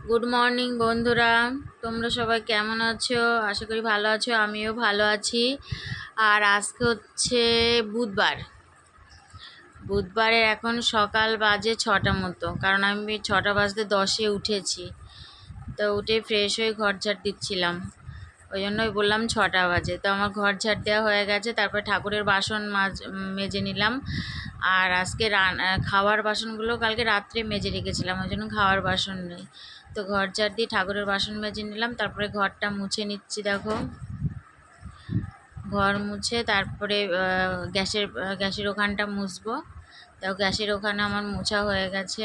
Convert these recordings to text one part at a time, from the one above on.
Good morning বন্ধুরা, তোমরা সবাই কেমন আছো? আশা করি ভালো আছো, আমিও ভালো আছি। আর আজকে হচ্ছে বুধবার। বুধবারে এখন সকাল বাজে 6টা মতো, কারণ আমি 6টা বাজতে 10-এ উঠেছি। তো উঠে ফ্রেশ হয়ে ঘর ঝাড় দিচ্ছিলাম, ওই জন্যই বললাম 6টা বাজে। তো আমার ঘর ঝাড় দেওয়া হয়ে গেছে, তারপর ঠাকুরের বাসন মেজে নিলাম। আর আজকে খাওয়ার বাসনগুলো কালকে রাত্রে মেজে রেখেছিলাম, ওই জন্য খাওয়ার বাসন নেই। তো ঘর ঝাড় দিয়ে ঠাকুরের বাসন মেজে নিলাম, তারপরে ঘরটা মুছে নিচ্ছি। দেখো, ঘর মুছে তারপরে গ্যাসের ওখানটা মুছবো। তো গ্যাসের ওখানে আমার মোছা হয়ে গেছে।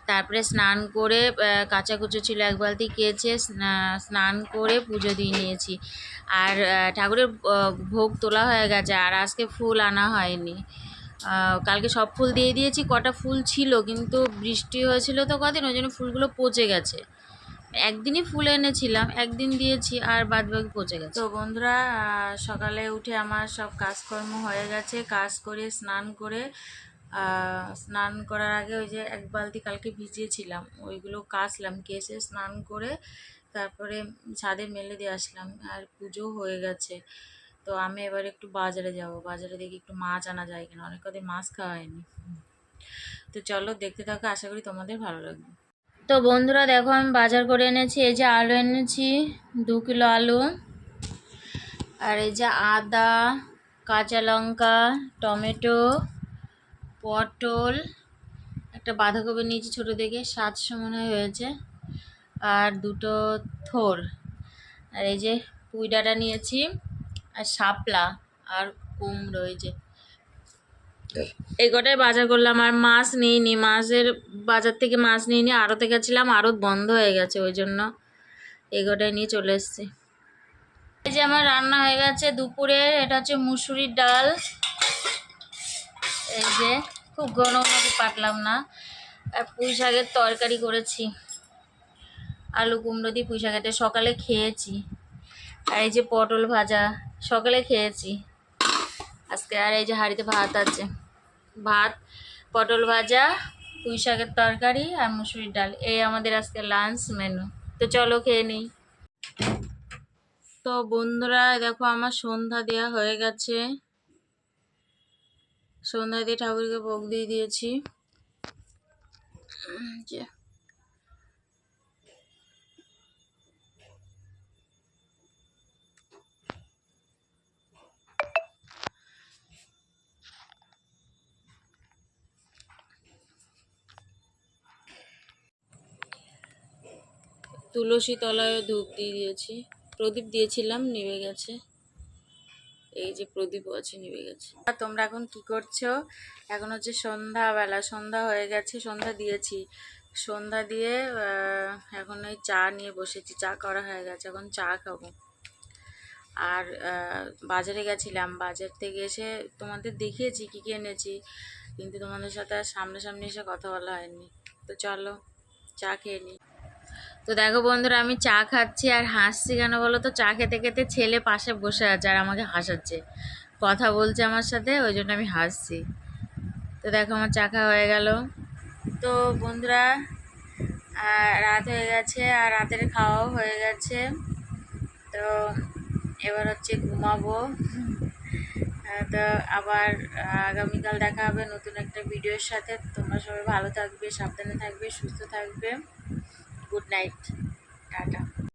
তারপরে স্নান করে কাচাকুচো ছিল, এক বালতি কেচে স্নান করে পুজো দিয়ে নিয়েছি। আর ঠাকুরের ভোগ তোলা হয়ে গেছে, আর আজকে ফুল আনা হয়নি। কালকে সব ফুল দিয়ে দিয়েছি, কটা ফুল ছিল কিন্তু বৃষ্টি হয়েছিল তো কদিন, ওই জন্য ফুলগুলো পচে গেছে। একদিনই ফুল এনেছিলাম, একদিন দিয়েছি, আর বাদবাকি পচে গেছে। তো বন্ধুরা, সকালে উঠে আমার সব কাজকর্ম হয়ে গেছে। কাজ করে স্নান করে, স্নান করার আগে ওই যে এক বালতি কালকে ভিজিয়েছিলাম, ওইগুলো কাচলাম, কেচে স্নান করে তারপরে ছাদে মেলে দিয়ে আসলাম। আর পুজো হয়ে গেছে। তো আমি এবার একটু বাজারে যাব, বাজারে দেখি একটু মাছ আনা যায় কিনা, অনেক কদিন মাছ খাওয়া হয়নি। তো চলো দেখতে থাকো, আশা করি তোমাদের ভালো লাগবে। তো বন্ধুরা দেখো, আমি বাজার করে এনেছি। এই যে আলু এনেছি, 2 কিলো আলু। আর এই যে আদা, কাঁচা লঙ্কা, টমেটো, পটল, একটা বাঁধাকপি নিয়েছি ছোটো দেখে, 700 মনে হয় হয়েছে, আর 2টো থোর। আর এই যে পুঁই ডাঁটা নিয়েছি, আর শাপলা, আর কুমড়ো। এই যে এই কটাই বাজার করলাম। আর মাছ নিইনি, মাছের বাজার থেকে মাছ নিইনি, আড়তে গেছিলাম, আড়ত বন্ধ হয়ে গেছে, ওই জন্য এই কটাই নিয়ে চলে এসেছি। এই যে আমার রান্না হয়ে গেছে দুপুরে, এটা হচ্ছে মুসুরির ডাল। এই যে খুব ঘন ঘন পাতলাম না। আর পুঁই শাকের তরকারি করেছি, আলু কুমড়ো দিয়ে পুঁই শাকের, সকালে খেয়েছি। আর এই যে পটল ভাজা, সকালে খেয়েছি আজকে। আর এই যে হাঁড়িতে ভাত আছে, ভাত, পটল ভাজা, পুঁই শাকের তরকারি আর মুসুরির ডাল, এই আমাদের আজকে লাঞ্চ মেনু। তো চলো খেয়ে নিই। তো বন্ধুরা দেখো, আমার সন্ধ্যা দেওয়া হয়ে গেছে। সন্ধ্যা দিয়ে ঠাকুরকে ভোগ দিয়ে দিয়েছি। যে তুলসী তলায় ধূপ দিয়ে দিয়েছি, প্রদীপ দিয়েছিলাম, নিভে গেছে। এই যে প্রদীপও আছে, নিভে গেছে। আর তোমরা এখন কি করছো? এখন হচ্ছে সন্ধ্যাবেলা, সন্ধ্যা হয়ে গেছে, সন্ধ্যা দিয়েছি। সন্ধ্যা দিয়ে এখন ওই চা নিয়ে বসেছি, চা করা হয়ে গেছে, এখন চা খাবো। আর বাজারে গেছিলাম, বাজার থেকে এসে তোমাদের দেখিয়েছি কী কী এনেছি, কিন্তু তোমাদের সাথে আর সামনাসামনি এসে কথা বলা হয়নি। তো চলো চা খেয়ে নিই। তো দেখো বন্ধুরা, আমি চা খাচ্ছি আর হাসছি কেন বলো তো? চা খেতে খেতে ছেলে পাশে বসে আছে আর আমাকে হাসাচ্ছে, কথা বলছে আমার সাথে, ওই জন্য আমি হাসছি। তো দেখো আমার চা খাওয়া হয়ে গেল। তো বন্ধুরা, রাত হয়ে গেছে আর রাতের খাওয়াও হয়ে গেছে। তো এবার হচ্ছে ঘুমাবো। তো আবার আগামীকাল দেখা হবে নতুন একটা ভিডিওর সাথে। তোমরা সবাই ভালো থাকবে, সাবধানে থাকবে, সুস্থ থাকবে। Good night, tata.